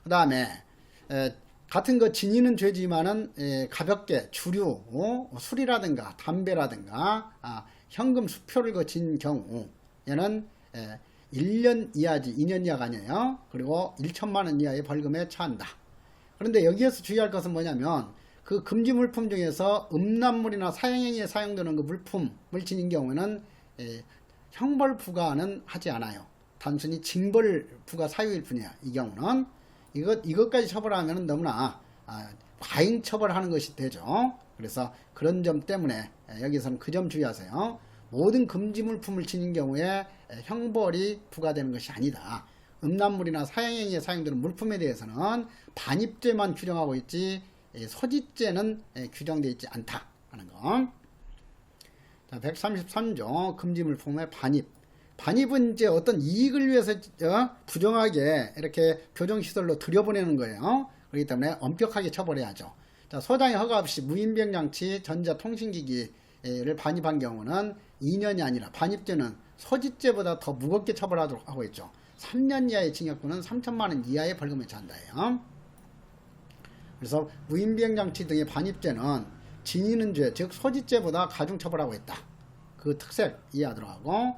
그 다음에 같은 거 지니는 죄지만은 가볍게 주류, 술이라든가 담배라든가 현금 수표를 거친 경우 얘는 1년 이하지 2년 이하가 아니에요. 그리고 1천만 원 이하의 벌금에 처한다. 그런데 여기에서 주의할 것은 뭐냐면 그 금지 물품 중에서 음란물이나 사형행위에 사용되는 그 물품을 지닌 경우에는 형벌 부과는 하지 않아요. 단순히 징벌 부과 사유일 뿐이야. 이 경우는 이것까지 처벌하면 너무나 과잉 처벌하는 것이 되죠. 그래서 그런 점 때문에 여기서는 그 점 주의하세요. 모든 금지 물품을 지닌 경우에 형벌이 부과되는 것이 아니다. 음란물이나 사형행위에 사용되는 물품에 대해서는 반입죄만 규정하고 있지 소지죄는 규정되어 있지 않다 하는 거. 자, 133조 금지 물품의 반입. 반입은 이제 어떤 이익을 위해서 부정하게 이렇게 교정시설로 들여보내는 거예요. 그렇기 때문에 엄격하게 처벌해야죠. 자, 소장의 허가 없이 무인비행장치 전자통신기기를 반입한 경우는 2년이 아니라 반입죄는 소지죄보다 더 무겁게 처벌하도록 하고 있죠. 3년 이하의 징역분은 3천만 원 이하의 벌금에 처한다예요. 그래서 무인비행장치 등의 반입죄는 지니는 죄, 즉 소지죄보다 가중처벌하고 있다. 그 특색 이해하도록 하고,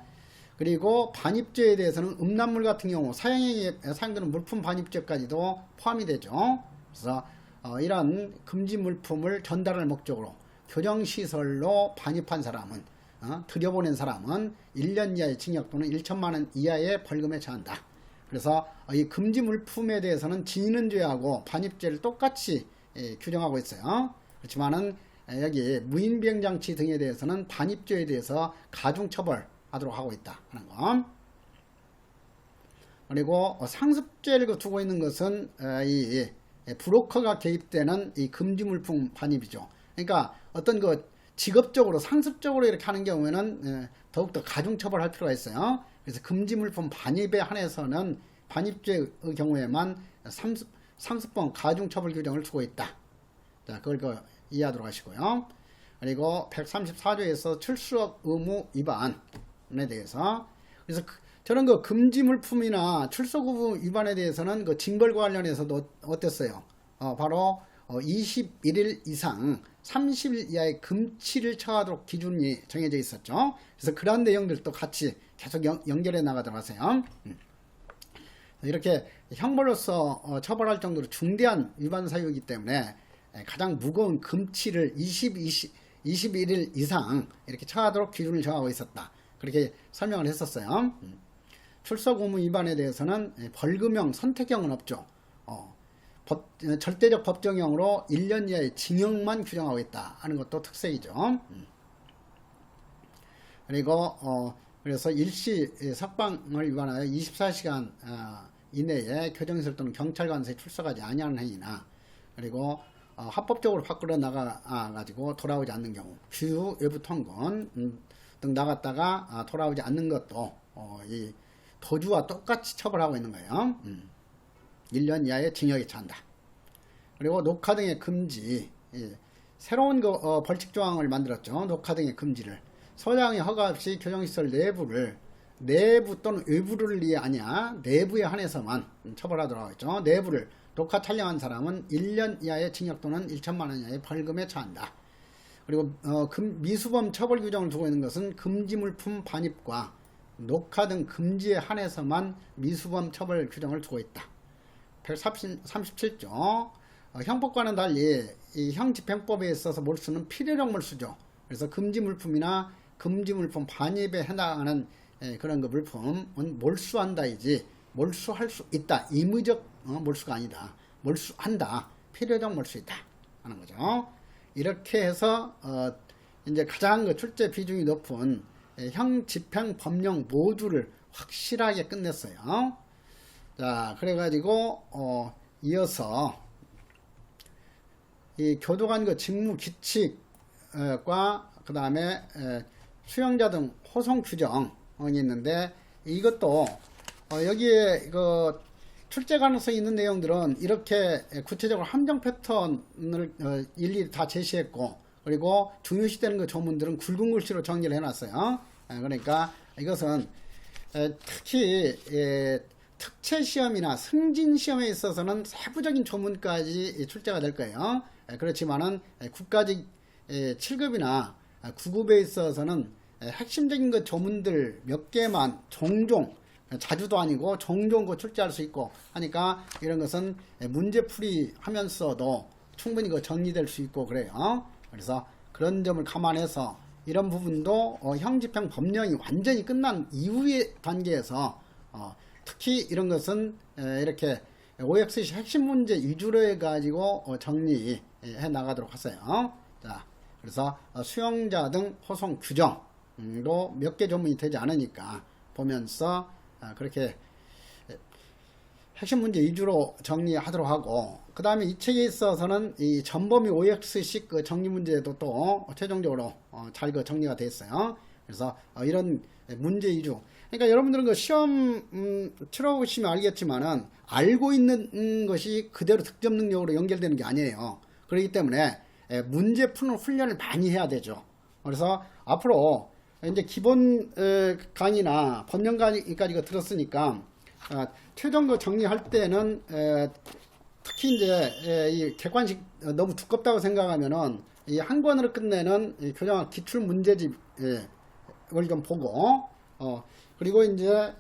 그리고 반입죄에 대해서는 음란물 같은 경우 사형행위에 사용되는 물품 반입죄까지도 포함이 되죠. 그래서 이런 금지 물품을 전달할 목적으로 교정시설로 반입한 사람은 들여보낸 사람은 1년 이하의 징역 또는 1천만 원 이하의 벌금에 처한다. 그래서 이 금지 물품에 대해서는 지니는 죄하고 반입죄를 똑같이 규정하고 있어요. 그렇지만은 여기 무인비행장치 등에 대해서는 반입죄에 대해서 가중처벌하도록 하고 있다 하는 거. 그리고 상습죄를 두고 있는 것은 이 브로커가 개입되는 이 금지 물품 반입이죠. 그러니까 어떤 그 직업적으로 상습적으로 이렇게 하는 경우에는 더욱더 가중처벌할 필요가 있어요. 그래서 금지 물품 반입에 한해서는 반입죄의 경우에만 상습범 가중처벌 규정을 두고 있다. 자, 그걸 이해하도록 하시고요. 그리고 134조에서 출석 의무 위반에 대해서, 그래서 저런 그 금지 물품이나 출석 의무 위반에 대해서는 그 징벌과 관련해서도 어땠어요? 바로 21일 이상 30일 이하의 금치를 처하도록 기준이 정해져 있었죠. 그래서 그런 내용들도 같이 계속 연결해 나가도록 하세요. 이렇게 형벌로서 처벌할 정도로 중대한 위반 사유이기 때문에 가장 무거운 금치를 21일 이상 이렇게 처하도록 기준을 정하고 있었다. 그렇게 설명을 했었어요. 출석 의무 위반에 대해서는 벌금형, 선택형은 없죠. 절대적 법정형으로 1년 이하의 징역만 규정하고 있다 하는 것도 특색이죠. 그리고 그래서 일시 석방을 위반하여 24시간 이내에 교정시설 또는 경찰관서에 출석하지 아니하는 행위나, 그리고 합법적으로 밖으로 나가가지고 돌아오지 않는 경우, 주유 외부 통근 등 나갔다가 돌아오지 않는 것도 이 도주와 똑같이 처벌하고 있는 거예요. 1년 이하의 징역에 처한다. 그리고 녹화 등의 금지, 새로운 벌칙 조항을 만들었죠. 녹화 등의 금지를 소장의 허가 없이 교정시설 내부 또는 외부를 위해 아니야 내부에 한해서만 처벌하도록 하겠죠. 내부를 녹화 촬영한 사람은 1년 이하의 징역 또는 1천만 원 이하의 벌금에 처한다. 그리고 미수범 처벌 규정을 두고 있는 것은 금지물품 반입과 녹화 등 금지에 한해서만 미수범 처벌 규정을 두고 있다. 137조 형법과는 달리 이 형집행법에 있어서 몰수는 필요적 몰수죠. 그래서 금지물품이나 금지물품 반입에 해당하는 그런 그 물품은 몰수한다이지 몰수할 수 있다. 의무적 몰수가 아니다. 몰수한다. 필요적 몰수이다 하는 거죠. 이렇게 해서 이제 가장 그 출제 비중이 높은 형, 집행, 법령 모두를 확실하게 끝냈어요. 자, 그래가지고 이어서 이 교도관 그 직무 규칙과 그 다음에 수용자 등 호송 규정이 있는데, 이것도 여기에 그 출제 가능성이 있는 내용들은 이렇게 구체적으로 함정 패턴을 일일이 다 제시했고, 그리고 중요시되는 그 조문들은 굵은 글씨로 정리를 해놨어요. 그러니까 이것은 특히 특채 시험이나 승진 시험에 있어서는 세부적인 조문까지 출제가 될 거예요. 그렇지만은 국가직 7급이나 9급에 있어서는 핵심적인 그 조문들 몇 개만 종종, 자주도 아니고 종종 그 출제할 수 있고 하니까 이런 것은 문제풀이 하면서도 충분히 그 정리될 수 있고 그래요. 그래서 그런 점을 감안해서 이런 부분도 형집행 법령이 완전히 끝난 이후의 단계에서 특히 이런 것은 이렇게 OXC 핵심 문제 위주로 해가지고 정리해 나가도록 하세요. 자, 그래서 수용자 등 호송 규정도 몇 개 조문이 되지 않으니까 보면서 그렇게 핵심 문제 위주로 정리하도록 하고, 그 다음에 이 책에 있어서는 이 전범위 OX식 그 정리 문제도 또 최종적으로 잘 그 정리가 됐어요. 그래서 이런 문제 위주. 그러니까 여러분들은 그 시험 치러보시면 알겠지만은 알고 있는 것이 그대로 득점 능력으로 연결되는 게 아니에요. 그렇기 때문에 문제 푸는 훈련을 많이 해야 되죠. 그래서 앞으로 이제 기본 강의나 법령 강의까지 들었으니까 최종 그 정리할 때는 특히 이제 이 객관식 너무 두껍다고 생각하면은 이 한 권으로 끝내는 교정학 기출 문제집을 좀 보고 그리고 이제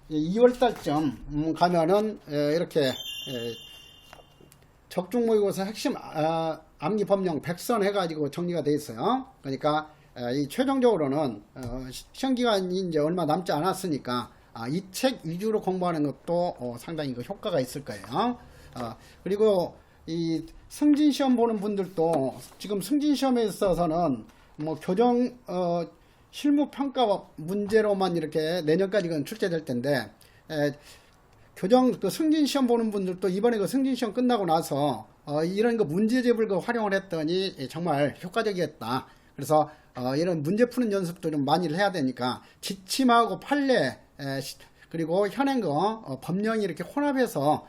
2월 달쯤 가면은 이렇게 적중 모의고사 핵심 암기 법령 100선 해가지고 정리가 돼 있어요. 그러니까 이 최종적으로는 시험 기간이 이제 얼마 남지 않았으니까 이 책 위주로 공부하는 것도 상당히 그 효과가 있을 거예요. 그리고 이 승진시험 보는 분들도 지금 승진시험에 있어서는 뭐 교정 실무평가 문제로만 이렇게 내년까지 출제될 텐데, 교정 그 승진시험 보는 분들도 이번에 그 승진시험 끝나고 나서 이런 그 문제집을 그 활용을 했더니 정말 효과적이었다. 그래서 이런 문제 푸는 연습도 좀 많이 해야 되니까 지침하고 판례 그리고 현행거 법령이 이렇게 혼합해서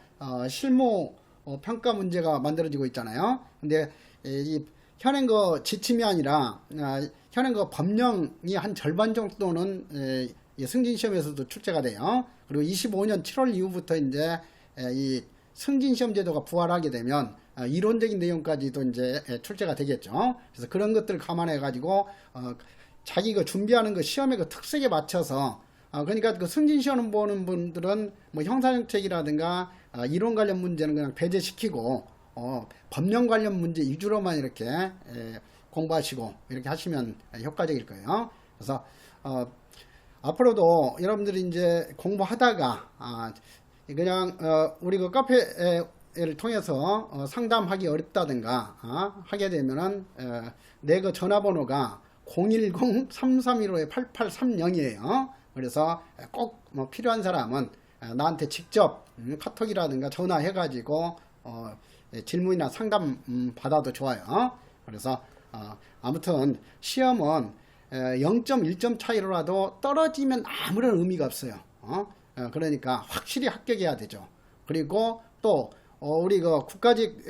실무 평가 문제가 만들어지고 있잖아요. 근데 이 현행 그 지침이 아니라 현행 그 법령이 한 절반 정도는 이 승진 시험에서도 출제가 돼요. 그리고 25년 7월 이후부터 이제 이 승진 시험 제도가 부활하게 되면 이론적인 내용까지도 이제 출제가 되겠죠. 그래서 그런 것들을 감안해 가지고 자기가 준비하는 그 시험의 그 특색에 맞춰서 그러니까 그 승진 시험 보는 분들은 뭐 형사정책이라든가 이론 관련 문제는 그냥 배제시키고 법령 관련 문제 위주로만 이렇게 공부하시고 이렇게 하시면 효과적일 거예요. 그래서 앞으로도 여러분들이 이제 공부하다가 그냥 우리 그 카페를 통해서 상담하기 어렵다든가 하게 되면은 내 그 전화번호가 010-3315-8830이에요. 그래서 꼭 뭐 필요한 사람은 나한테 직접 카톡이라든가 전화해 가지고 질문이나 상담 받아도 좋아요. 그래서 아무튼 시험은 0.1점 차이로라도 떨어지면 아무런 의미가 없어요. 그러니까 확실히 합격해야 되죠. 그리고 또 우리 그 국가직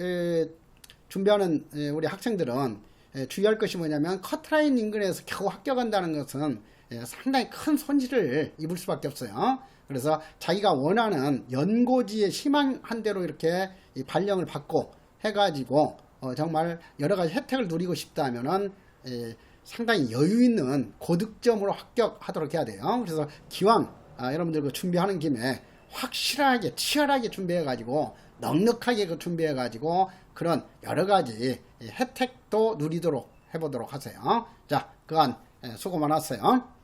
준비하는 우리 학생들은 주의할 것이 뭐냐면 커트라인 인근에서 겨우 합격한다는 것은 상당히 큰 손실을 입을 수밖에 없어요. 그래서 자기가 원하는 연고지에 희망한 대로 이렇게 발령을 받고 해가지고 정말 여러 가지 혜택을 누리고 싶다면은 상당히 여유 있는 고득점으로 합격하도록 해야 돼요. 그래서 기왕 여러분들 그 준비하는 김에 확실하게 치열하게 준비해 가지고 넉넉하게 그 준비해 가지고 그런 여러 가지 혜택도 누리도록 해보도록 하세요. 자, 그간 수고 많았어요.